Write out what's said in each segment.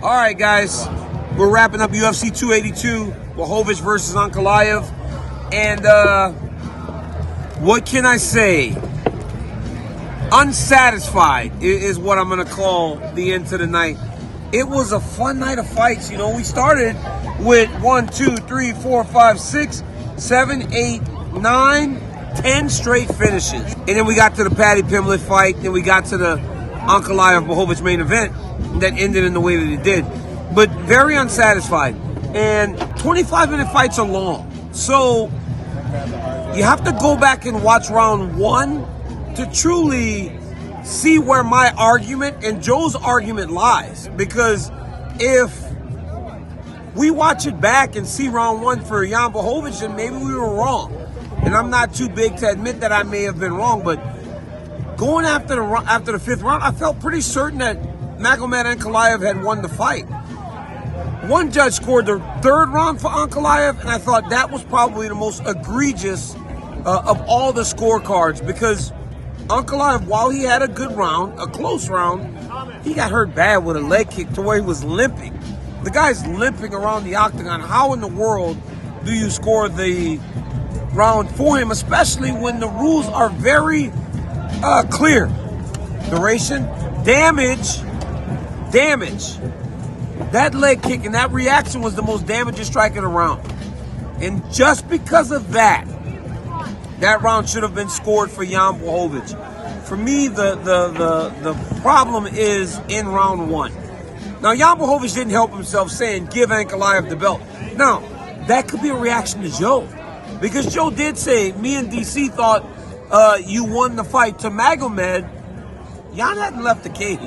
All right, guys, we're wrapping up UFC 282, Blachowicz versus Ankalaev, and what can I say? Unsatisfied is what I'm gonna call the end to the night. It was a fun night of fights. You know, we started with 1, 2, 3, 4, 5, 6, 7, 8, 9, 10 straight finishes, and then we got to the Paddy Pimblett fight. Then we got to the Ankalaev Blachowicz main event that ended in the way that it did. But very unsatisfied. And 25-minute fights are long. So you have to go back and watch round 1 to truly see where my argument and Joe's argument lies. Because if we watch it back and see round 1 for Jan Blachowicz, then maybe we were wrong. And I'm not too big to admit that I may have been wrong, but going after the 5th round, I felt pretty certain that Magomed Ankalaev had won the fight. One judge scored the 3rd round for Ankalaev, and I thought that was probably the most egregious of all the scorecards, because Ankalaev, while he had a good round, a close round, he got hurt bad with a leg kick to where he was limping. The guy's limping around the octagon. How in the world do you score the round for him, especially when the rules are very clear? Duration, damage. That leg kick and that reaction was the most damaging strike in the round. And just because of that, that round should have been scored for Jan Blachowicz. For me, the problem is in round 1. Now, Jan Blachowicz didn't help himself saying, give Ankalaev the belt. Now, that could be a reaction to Joe. Because Joe did say, me and DC thought you won the fight to Magomed. Jan hadn't left the cage.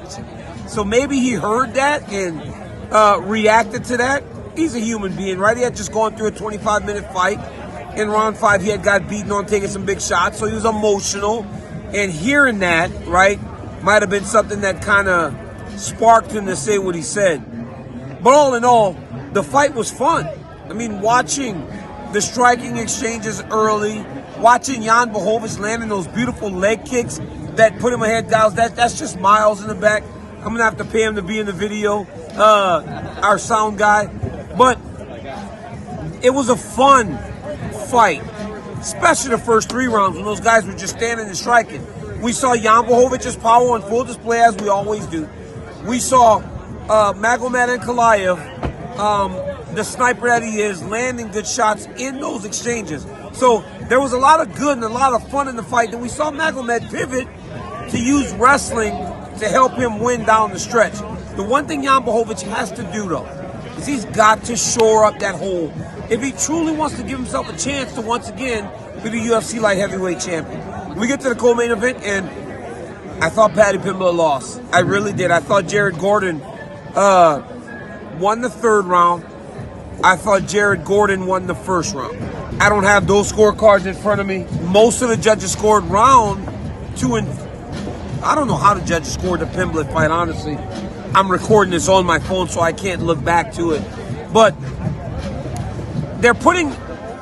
So maybe he heard that and reacted to that. He's a human being, right? He had just gone through a 25-minute fight. In round 5, he had got beaten on taking some big shots, so he was emotional. And hearing that, right, might have been something that kind of sparked him to say what he said. But all in all, the fight was fun. I mean, watching the striking exchanges early, watching Jan Blachowicz landing those beautiful leg kicks that put him ahead, guys, that's just miles in the back. I'm going to have to pay him to be in the video, our sound guy. But it was a fun fight, especially the first 3 rounds when those guys were just standing and striking. We saw Jan Blachowicz's power on full display, as we always do. We saw Magomed Ankalaev, the sniper that he is, landing good shots in those exchanges. So there was a lot of good and a lot of fun in the fight. Then we saw Magomed pivot to use wrestling to help him win down the stretch. The one thing Jan Blachowicz has to do, though, is he's got to shore up that hole if he truly wants to give himself a chance to once again be the UFC light heavyweight champion. We get to the co-main event, and I thought Paddy Pimblett lost. I really did. I thought Jared Gordon won the 3rd round. I thought Jared Gordon won the 1st round. I don't have those scorecards in front of me. Most of the judges scored round 2 and I don't know how the judges scored the Pimblett fight, honestly. I'm recording this on my phone, so I can't look back to it. But they're putting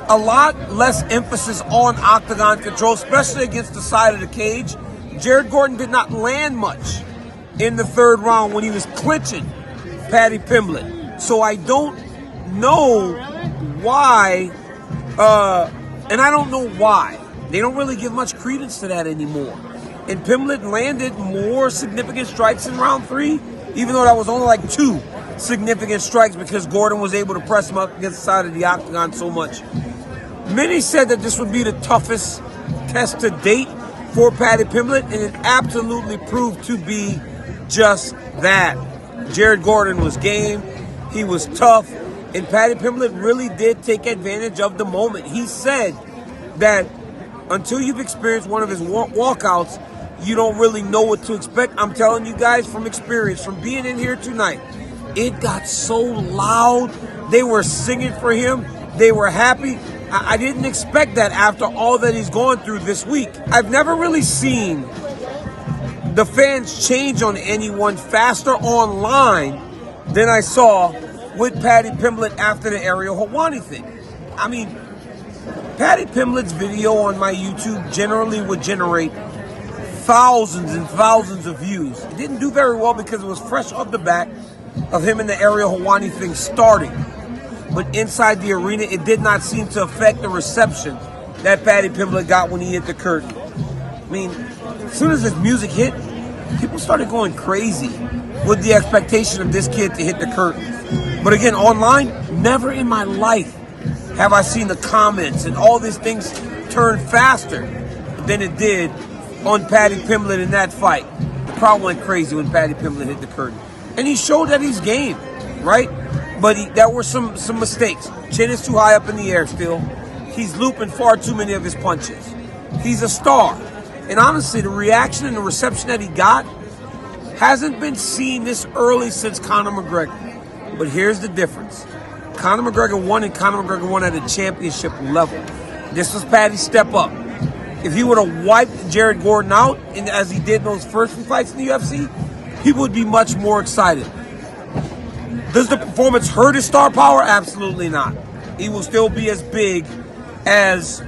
a lot less emphasis on octagon control, especially against the side of the cage. Jared Gordon did not land much in the 3rd round when he was clinching Paddy Pimblett. So I don't know why, and I don't know why. They don't really give much credence to that anymore. And Pimblett landed more significant strikes in round 3, even though that was only like 2 significant strikes because Gordon was able to press him up against the side of the octagon so much. Many said that this would be the toughest test to date for Paddy Pimblett, and it absolutely proved to be just that. Jared Gordon was game, he was tough, and Paddy Pimblett really did take advantage of the moment. He said that until you've experienced one of his walkouts, you don't really know what to expect. I'm telling you guys from experience, from being in here tonight, it got so loud. They were singing for him. They were happy. I didn't expect that after all that he's gone through this week. I've never really seen the fans change on anyone faster online than I saw with Paddy Pimblett after the Ariel Helwani thing. I mean, Paddy Pimblett's video on my YouTube generally would generate thousands and thousands of views. It didn't do very well because it was fresh off the bat. of him in the Ariel Helwani thing starting. But inside the arena, it did not seem to affect the reception that Paddy Pimblett got when he hit the curtain. I mean, as soon as his music hit, people started going crazy with the expectation of this kid to hit the curtain. But again, online, never in my life have I seen the comments and all these things turn faster than it did on Paddy Pimblett in that fight. The crowd went crazy when Paddy Pimblett hit the curtain. And he showed that he's game, right? But there were some mistakes. Chin is too high up in the air still. He's looping far too many of his punches. He's a star. And honestly, the reaction and the reception that he got hasn't been seen this early since Conor McGregor. But here's the difference. Conor McGregor won, and Conor McGregor won at a championship level. This was Paddy's step up. If he would have wiped Jared Gordon out, and as he did in those first few fights in the UFC, people would be much more excited. Does the performance hurt his star power? Absolutely not. He will still be as big as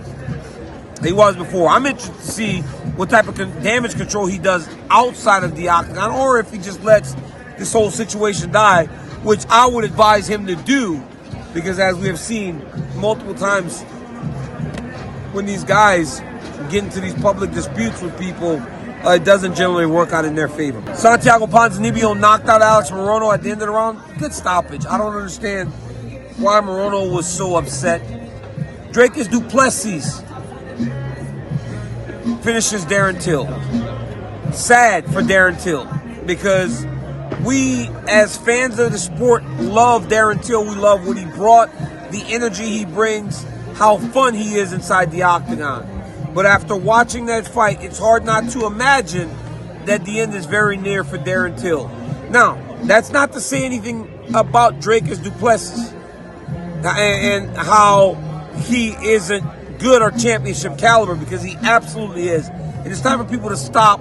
he was before. I'm interested to see what type of damage control he does outside of the octagon, or if he just lets this whole situation die, which I would advise him to do, because as we have seen multiple times, when these guys get into these public disputes with people, it doesn't generally work out in their favor. Santiago Ponzinibbio knocked out Alex Morono at the end of the round. Good stoppage. I don't understand why Morono was so upset. Dricus Du Plessis finishes Darren Till. Sad for Darren Till, because we, as fans of the sport, love Darren Till. We love what he brought, the energy he brings, how fun he is inside the octagon. But after watching that fight, it's hard not to imagine that the end is very near for Darren Till. Now, that's not to say anything about Dricus Du Plessis and how he isn't good or championship caliber, because he absolutely is. And it's time for people to stop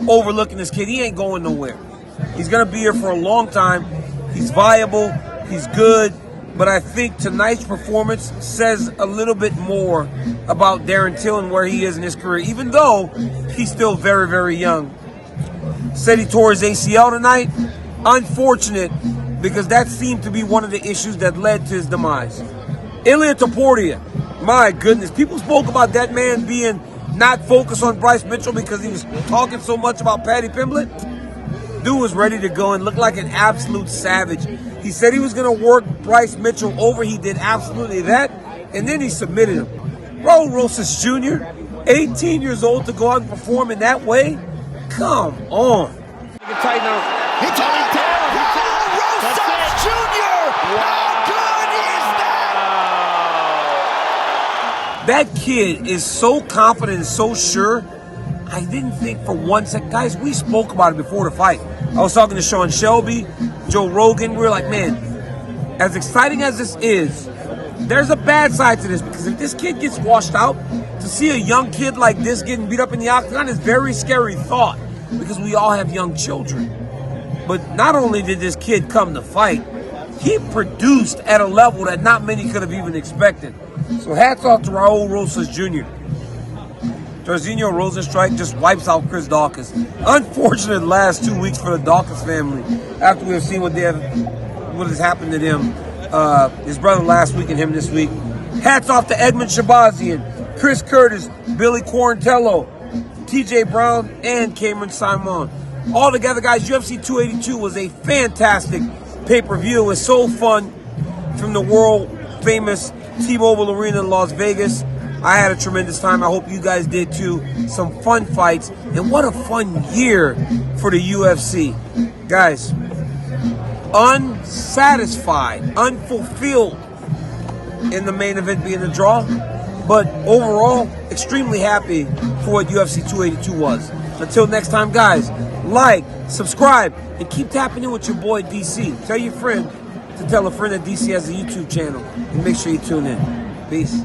overlooking this kid. He ain't going nowhere. He's going to be here for a long time. He's viable. He's good. But I think tonight's performance says a little bit more about Darren Till and where he is in his career, even though he's still very, very young. Said he tore his ACL tonight. Unfortunate, because that seemed to be one of the issues that led to his demise. Ilia Topuria, my goodness. People spoke about that man being not focused on Bryce Mitchell because he was talking so much about Paddy Pimblett. Dude was ready to go and looked like an absolute savage. He said he was going to work Bryce Mitchell over. He did absolutely that. And then he submitted him. Raul Rosas Jr., 18 years old, to go out and perform in that way? Come on. Tighten up. He took it down. Raul Rosas Jr. How good is that? That kid is so confident and so sure. I didn't think for 1 second. Guys, we spoke about it before the fight. I was talking to Sean Shelby, Joe Rogan. We were like, man, as exciting as this is, there's a bad side to this, because if this kid gets washed out, to see a young kid like this getting beat up in the octagon is a very scary thought, because we all have young children. But not only did this kid come to fight, he produced at a level that not many could have even expected. So hats off to Raul Rosas Jr. Jairzinho Rosenstrike just wipes out Chris Dawkins. Unfortunate last 2 weeks for the Dawkins family, after we have seen what has happened to them. His brother last week and him this week. Hats off to Edmund Shabazian, Chris Curtis, Billy Quarantello, TJ Brown, and Cameron Simon. All together, guys, UFC 282 was a fantastic pay-per-view. It was so fun from the world-famous T-Mobile Arena in Las Vegas. I had a tremendous time. I hope you guys did too. Some fun fights. And what a fun year for the UFC. Guys, unsatisfied, unfulfilled in the main event being the draw. But overall, extremely happy for what UFC 282 was. Until next time, guys, like, subscribe, and keep tapping in with your boy DC. Tell your friend to tell a friend that DC has a YouTube channel. And make sure you tune in. Peace.